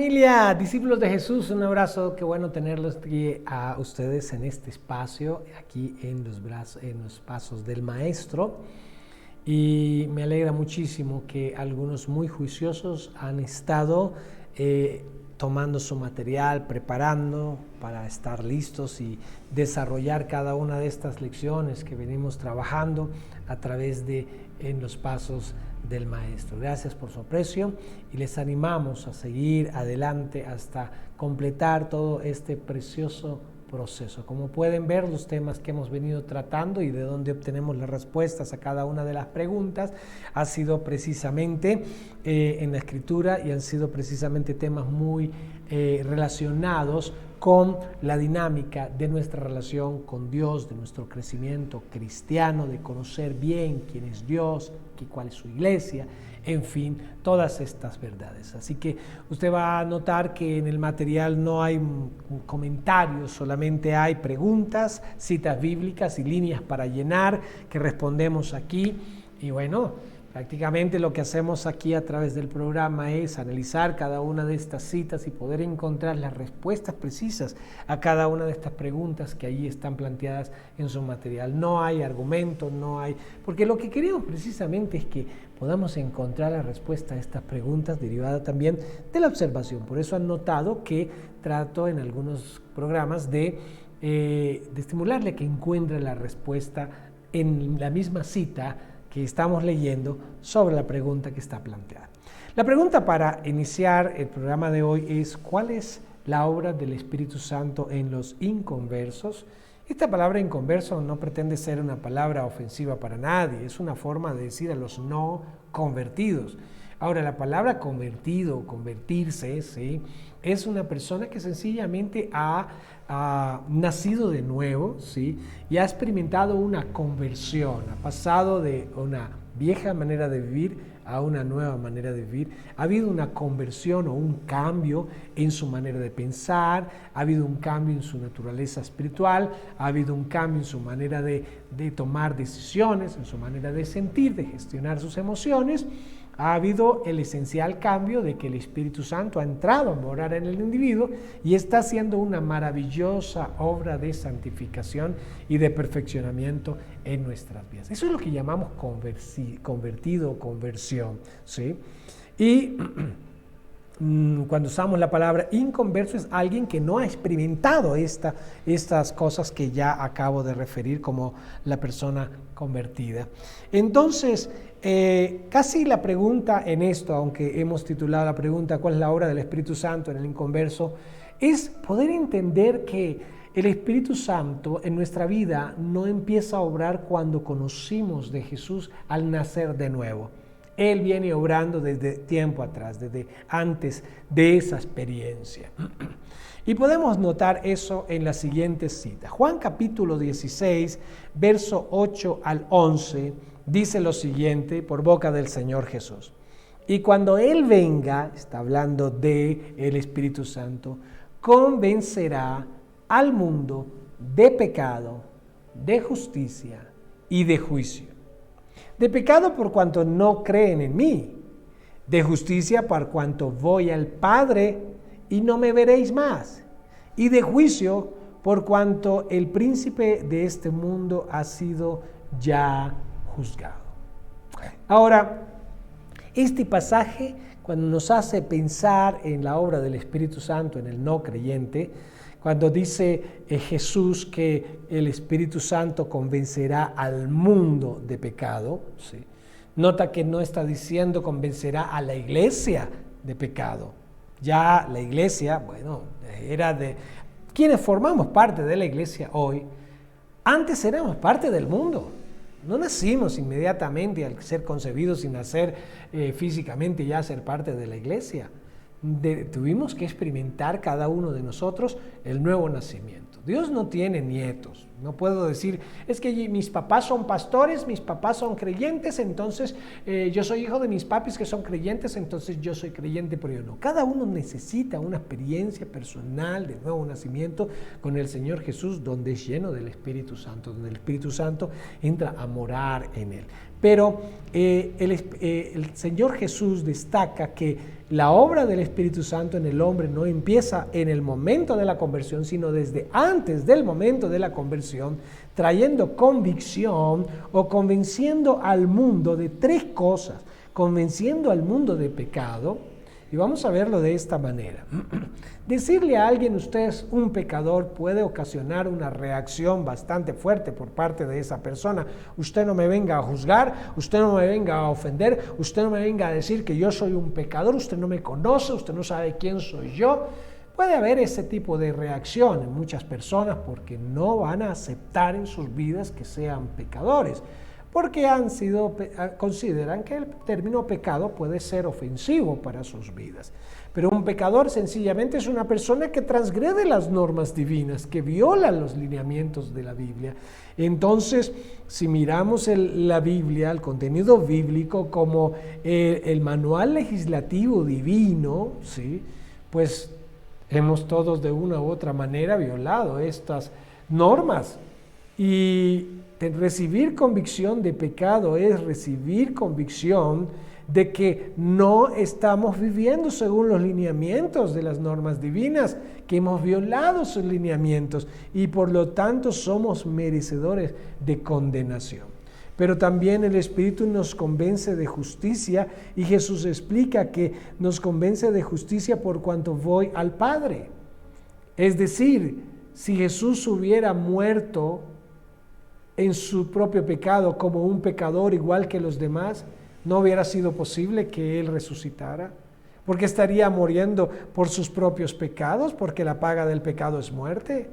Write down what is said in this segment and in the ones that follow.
familia, discípulos de Jesús, un abrazo, qué bueno tenerlos aquí a ustedes en este espacio, aquí en los pasos del Maestro. Y me alegra muchísimo que algunos muy juiciosos han estado tomando su material, preparando para estar listos y desarrollar cada una de estas lecciones que venimos trabajando a través de en los pasos del Maestro. Gracias por su aprecio y les animamos a seguir adelante hasta completar todo este precioso proceso. Como pueden ver, los temas que hemos venido tratando y de dónde obtenemos las respuestas a cada una de las preguntas ha sido precisamente en la Escritura y han sido precisamente temas muy relacionados con la dinámica de nuestra relación con Dios, de nuestro crecimiento cristiano, de conocer bien quién es Dios, cuál es su iglesia, en fin, todas estas verdades. Así que usted va a notar que en el material no hay comentarios, solamente hay preguntas, citas bíblicas y líneas para llenar que respondemos aquí. Y bueno, prácticamente lo que hacemos aquí a través del programa es analizar cada una de estas citas y poder encontrar las respuestas precisas a cada una de estas preguntas que allí están planteadas en su material. No hay argumentos, porque lo que queremos precisamente es que podamos encontrar la respuesta a estas preguntas derivada también de la observación. Por eso han notado que trato en algunos programas de estimularle a que encuentre la respuesta en la misma cita que estamos leyendo sobre la pregunta que está planteada. La pregunta para iniciar el programa de hoy es: ¿cuál es la obra del Espíritu Santo en los inconversos? Esta palabra inconverso no pretende ser una palabra ofensiva para nadie, es una forma de decir a los no convertidos. Ahora, la palabra convertido, convertirse, ¿sí?, es una persona que sencillamente ha nacido de nuevo, ¿sí?, y ha experimentado una conversión, ha pasado de una vieja manera de vivir a una nueva manera de vivir. Ha habido una conversión o un cambio en su manera de pensar, ha habido un cambio en su naturaleza espiritual, ha habido un cambio en su manera de tomar decisiones, en su manera de sentir, de gestionar sus emociones. Ha habido el esencial cambio de que el Espíritu Santo ha entrado a morar en el individuo y está haciendo una maravillosa obra de santificación y de perfeccionamiento en nuestras vidas. Eso es lo que llamamos convertido o conversión, ¿sí? Y cuando usamos la palabra inconverso es alguien que no ha experimentado estas cosas que ya acabo de referir como la persona convertida. Entonces, casi la pregunta en esto, aunque hemos titulado la pregunta ¿cuál es la obra del Espíritu Santo en el inconverso?, es poder entender que el Espíritu Santo en nuestra vida no empieza a obrar cuando conocimos de Jesús al nacer de nuevo. Él viene obrando desde tiempo atrás, desde antes de esa experiencia. Y podemos notar eso en la siguiente cita. Juan capítulo 16, verso 8 al 11, dice lo siguiente por boca del Señor Jesús: y cuando Él venga, está hablando de el Espíritu Santo, convencerá al mundo de pecado, de justicia y de juicio. De pecado por cuanto no creen en mí, de justicia por cuanto voy al Padre y no me veréis más, y de juicio por cuanto el príncipe de este mundo ha sido ya juzgado. Ahora, este pasaje, cuando nos hace pensar en la obra del Espíritu Santo en el no creyente, cuando dice Jesús que el Espíritu Santo convencerá al mundo de pecado, ¿sí?, nota que no está diciendo convencerá a la iglesia de pecado. Ya la iglesia, bueno, era de quienes formamos parte de la iglesia hoy. Antes éramos parte del mundo. No nacimos inmediatamente al ser concebidos sin nacer físicamente ya ser parte de la iglesia. Tuvimos que experimentar cada uno de nosotros el nuevo nacimiento. Dios no tiene nietos, No puedo decir, es que mis papás son pastores, mis papás son creyentes, entonces yo soy hijo de mis papis que son creyentes, entonces yo soy creyente, pero yo no. Cada uno necesita una experiencia personal de nuevo nacimiento con el Señor Jesús, donde es lleno del Espíritu Santo, donde el Espíritu Santo entra a morar en él. Pero el Señor Jesús destaca que la obra del Espíritu Santo en el hombre no empieza en el momento de la conversión, sino desde antes del momento de la conversión, trayendo convicción o convenciendo al mundo de tres cosas. Convenciendo al mundo de pecado, y vamos a verlo de esta manera. Decirle a alguien, usted es un pecador, puede ocasionar una reacción bastante fuerte por parte de esa persona. Usted no me venga a juzgar, usted no me venga a ofender, usted no me venga a decir que yo soy un pecador, usted no me conoce, usted no sabe quién soy yo. Puede haber ese tipo de reacción en muchas personas porque no van a aceptar en sus vidas que sean pecadores, porque consideran que el término pecado puede ser ofensivo para sus vidas. Pero un pecador sencillamente es una persona que transgrede las normas divinas, que viola los lineamientos de la Biblia. Entonces, si miramos la Biblia, el contenido bíblico como el manual legislativo divino, ¿sí?, pues hemos todos de una u otra manera violado estas normas. Y recibir convicción de pecado es recibir convicción de que no estamos viviendo según los lineamientos de las normas divinas, que hemos violado sus lineamientos y por lo tanto somos merecedores de condenación. Pero también el Espíritu nos convence de justicia y Jesús explica que nos convence de justicia por cuanto voy al Padre. Es decir, si Jesús hubiera muerto en su propio pecado como un pecador igual que los demás, no hubiera sido posible que Él resucitara, porque estaría muriendo por sus propios pecados, porque la paga del pecado es muerte.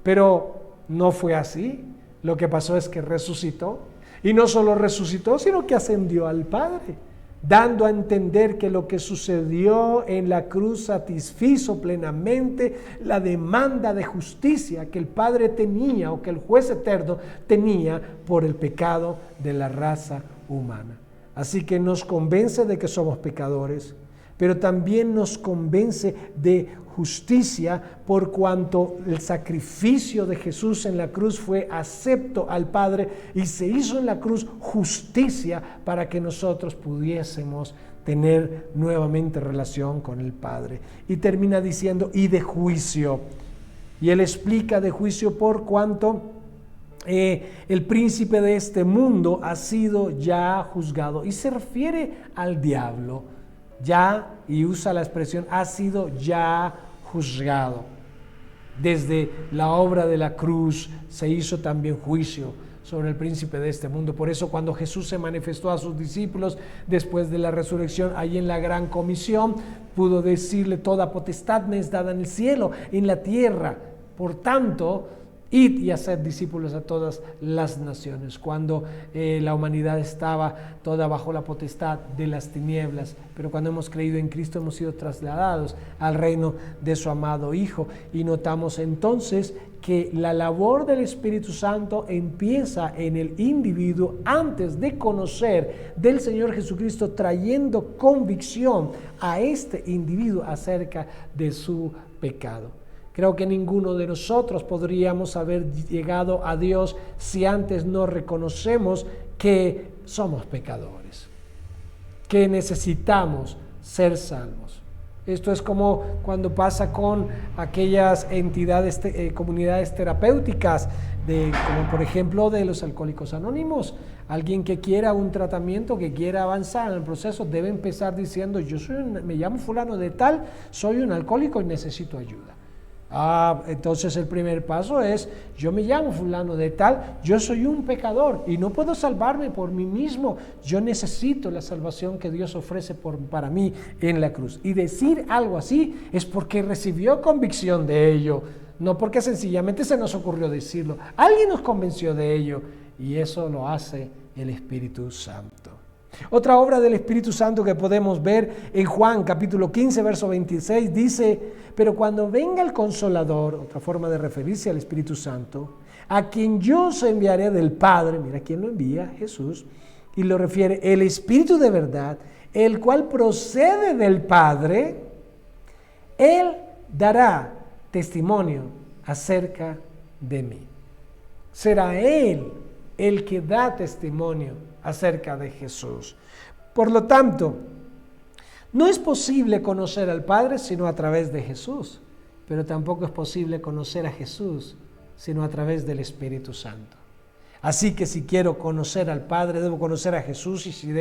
Pero no fue así. Lo que pasó es que resucitó, y no solo resucitó, sino que ascendió al Padre, dando a entender que lo que sucedió en la cruz satisfizo plenamente la demanda de justicia que el Padre tenía o que el juez eterno tenía por el pecado de la raza humana. Así que nos convence de que somos pecadores, pero también nos convence de justicia por cuanto el sacrificio de Jesús en la cruz fue acepto al Padre y se hizo en la cruz justicia para que nosotros pudiésemos tener nuevamente relación con el Padre. Y termina diciendo, y de juicio. Y él explica de juicio por cuanto el príncipe de este mundo ha sido ya juzgado. Y se refiere al diablo. Ya, y usa la expresión, ha sido ya juzgado. Desde la obra de la cruz se hizo también juicio sobre el príncipe de este mundo. Por eso cuando Jesús se manifestó a sus discípulos después de la resurrección, ahí en la gran comisión, pudo decirle, toda potestad me es dada en el cielo, en la tierra. Por tanto, id y haced discípulos a todas las naciones. Cuando la humanidad estaba toda bajo la potestad de las tinieblas, pero cuando hemos creído en Cristo hemos sido trasladados al reino de su amado Hijo. Y notamos entonces que la labor del Espíritu Santo empieza en el individuo antes de conocer del Señor Jesucristo, trayendo convicción a este individuo acerca de su pecado. Creo que ninguno de nosotros podríamos haber llegado a Dios si antes no reconocemos que somos pecadores, que necesitamos ser salvos. Esto es como cuando pasa con aquellas entidades, comunidades terapéuticas, como por ejemplo de los alcohólicos anónimos. Alguien que quiera un tratamiento, que quiera avanzar en el proceso, debe empezar diciendo, me llamo fulano de tal, soy un alcohólico y necesito ayuda. Entonces el primer paso es, yo me llamo fulano de tal, yo soy un pecador y no puedo salvarme por mí mismo, yo necesito la salvación que Dios ofrece para mí en la cruz. Y decir algo así es porque recibió convicción de ello, no porque sencillamente se nos ocurrió decirlo. Alguien nos convenció de ello y eso lo hace el Espíritu Santo. Otra obra del Espíritu Santo que podemos ver en Juan capítulo 15, verso 26, dice, pero cuando venga el Consolador, otra forma de referirse al Espíritu Santo, a quien yo os enviaré del Padre, mira quién lo envía, Jesús, y lo refiere, el Espíritu de verdad, el cual procede del Padre, Él dará testimonio acerca de mí. Será Él el que da testimonio acerca de Jesús. Por lo tanto, no es posible conocer al Padre sino a través de Jesús, pero tampoco es posible conocer a Jesús sino a través del Espíritu Santo. Así que si quiero conocer al Padre, debo conocer a Jesús, y si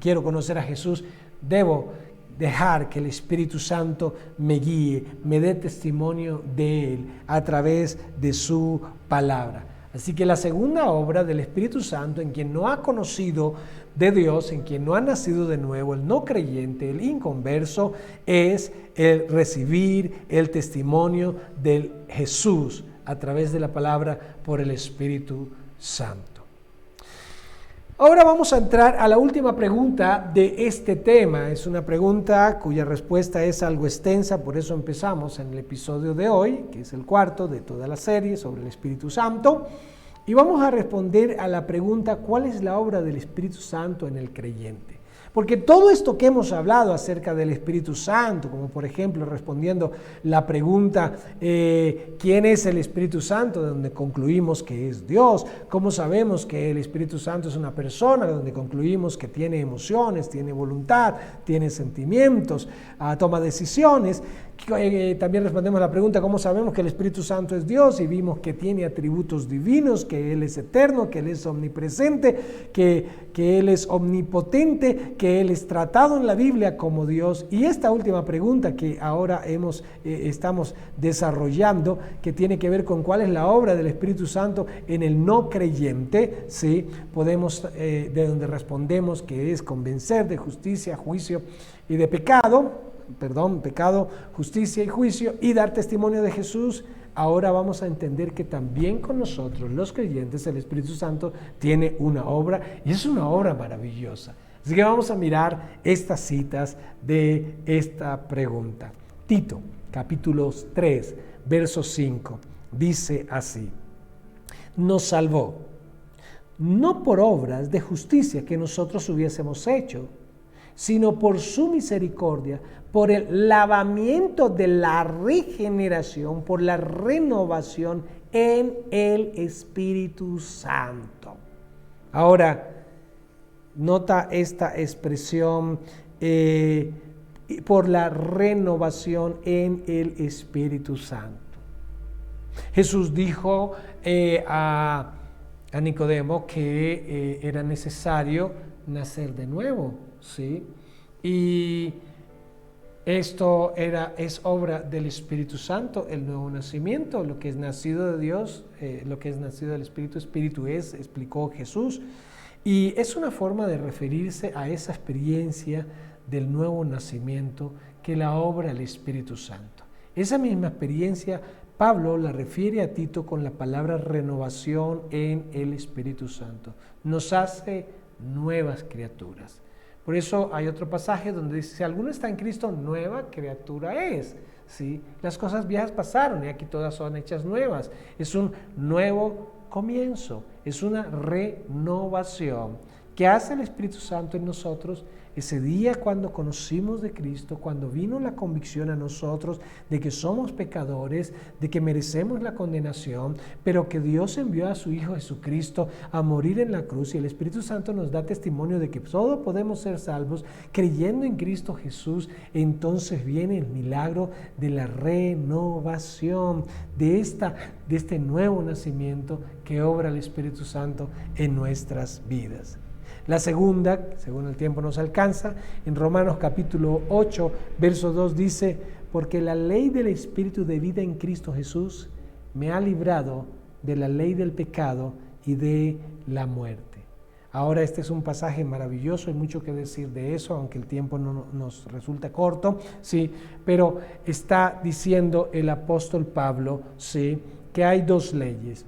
quiero conocer a Jesús, debo dejar que el Espíritu Santo me guíe, me dé testimonio de Él a través de su palabra. Así que la segunda obra del Espíritu Santo en quien no ha conocido de Dios, en quien no ha nacido de nuevo, el no creyente, el inconverso, es el recibir el testimonio de Jesús a través de la palabra por el Espíritu Santo. Ahora vamos a entrar a la última pregunta de este tema. Es una pregunta cuya respuesta es algo extensa, por eso empezamos en el episodio de hoy, que es el cuarto de toda la serie sobre el Espíritu Santo. Y vamos a responder a la pregunta, ¿cuál es la obra del Espíritu Santo en el creyente? Porque todo esto que hemos hablado acerca del Espíritu Santo, como por ejemplo respondiendo la pregunta, ¿quién es el Espíritu Santo? De donde concluimos que es Dios. ¿Cómo sabemos que el Espíritu Santo es una persona? De donde concluimos que tiene emociones, tiene voluntad, tiene sentimientos, toma decisiones. También respondemos la pregunta, ¿cómo sabemos que el Espíritu Santo es Dios? Y vimos que tiene atributos divinos, que Él es eterno, que Él es omnipresente, que Él es omnipotente, que Él es tratado en la Biblia como Dios. Y esta última pregunta que ahora estamos desarrollando, que tiene que ver con cuál es la obra del Espíritu Santo en el no creyente, ¿sí? Podemos, de donde respondemos que es convencer de justicia, juicio y de pecado, justicia y juicio, y dar testimonio de Jesús. Ahora vamos a entender que también con nosotros, los creyentes, el Espíritu Santo tiene una obra, y es una obra maravillosa. Así que vamos a mirar estas citas de esta pregunta. Tito, capítulo 3, verso 5, dice así: nos salvó, no por obras de justicia que nosotros hubiésemos hecho, sino por su misericordia, por el lavamiento de la regeneración, por la renovación en el Espíritu Santo. Ahora, nota esta expresión, por la renovación en el Espíritu Santo. Jesús dijo a Nicodemo que era necesario nacer de nuevo, ¿sí? Y esto es obra del Espíritu Santo, el nuevo nacimiento, lo que es nacido de Dios, lo que es nacido del Espíritu, Espíritu es, explicó Jesús. Y es una forma de referirse a esa experiencia del nuevo nacimiento que la obra el Espíritu Santo. Esa misma experiencia Pablo la refiere a Tito con la palabra renovación en el Espíritu Santo. Nos hace nuevas criaturas. Por eso hay otro pasaje donde dice, si alguno está en Cristo, nueva criatura es. ¿Sí? Las cosas viejas pasaron y aquí todas son hechas nuevas. Es un nuevo comienzo, es una renovación que hace el Espíritu Santo en nosotros ese día cuando conocimos de Cristo, cuando vino la convicción a nosotros de que somos pecadores, de que merecemos la condenación, pero que Dios envió a su Hijo Jesucristo a morir en la cruz, y el Espíritu Santo nos da testimonio de que todos podemos ser salvos creyendo en Cristo Jesús. Entonces viene el milagro de la renovación, de este nuevo nacimiento que obra el Espíritu Santo en nuestras vidas. La segunda, según el tiempo nos alcanza, en Romanos capítulo 8, verso 2 dice, porque la ley del Espíritu de vida en Cristo Jesús me ha librado de la ley del pecado y de la muerte. Ahora este es un pasaje maravilloso, hay mucho que decir de eso, aunque el tiempo no nos resulta corto, sí, pero está diciendo el apóstol Pablo, sí, que hay dos leyes,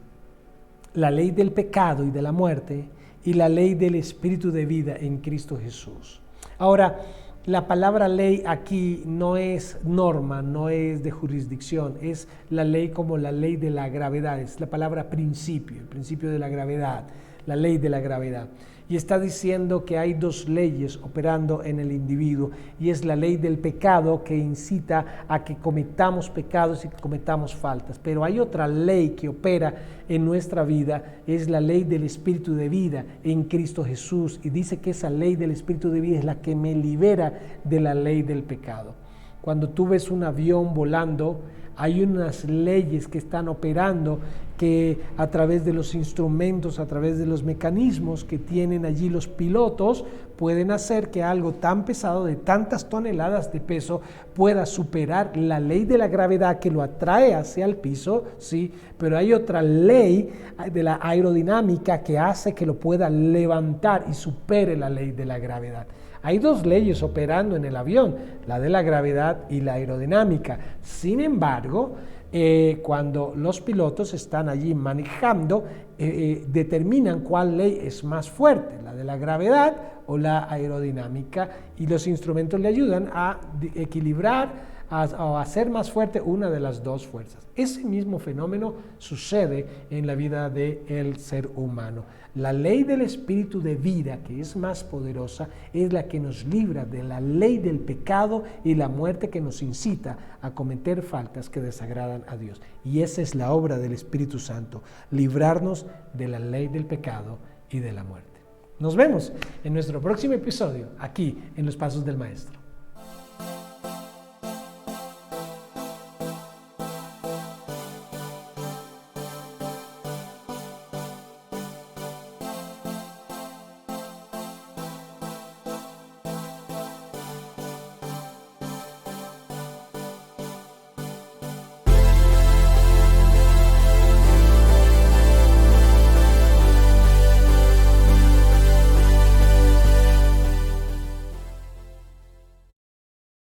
la ley del pecado y de la muerte y la ley del Espíritu de vida en Cristo Jesús. Ahora, la palabra ley aquí no es norma, no es de jurisdicción, es la ley como la ley de la gravedad, es la palabra principio, el principio de la gravedad, la ley de la gravedad. Y está diciendo que hay dos leyes operando en el individuo, y es la ley del pecado que incita a que cometamos pecados y que cometamos faltas. Pero hay otra ley que opera en nuestra vida, es la ley del Espíritu de vida en Cristo Jesús. Y dice que esa ley del Espíritu de vida es la que me libera de la ley del pecado. Cuando tú ves un avión volando, hay unas leyes que están operando que a través de los instrumentos, a través de los mecanismos que tienen allí los pilotos, pueden hacer que algo tan pesado, de tantas toneladas de peso, pueda superar la ley de la gravedad que lo atrae hacia el piso, ¿sí? Pero hay otra ley de la aerodinámica que hace que lo pueda levantar y supere la ley de la gravedad. Hay dos leyes operando en el avión, la de la gravedad y la aerodinámica. Sin embargo, cuando los pilotos están allí manejando, determinan cuál ley es más fuerte, la de la gravedad o la aerodinámica, y los instrumentos le ayudan a equilibrar, a hacer más fuerte una de las dos fuerzas. Ese mismo fenómeno sucede en la vida del ser humano. La ley del Espíritu de vida, que es más poderosa, es la que nos libra de la ley del pecado y la muerte, que nos incita a cometer faltas que desagradan a Dios. Y esa es la obra del Espíritu Santo, librarnos de la ley del pecado y de la muerte. Nos vemos en nuestro próximo episodio, aquí en Los Pasos del Maestro.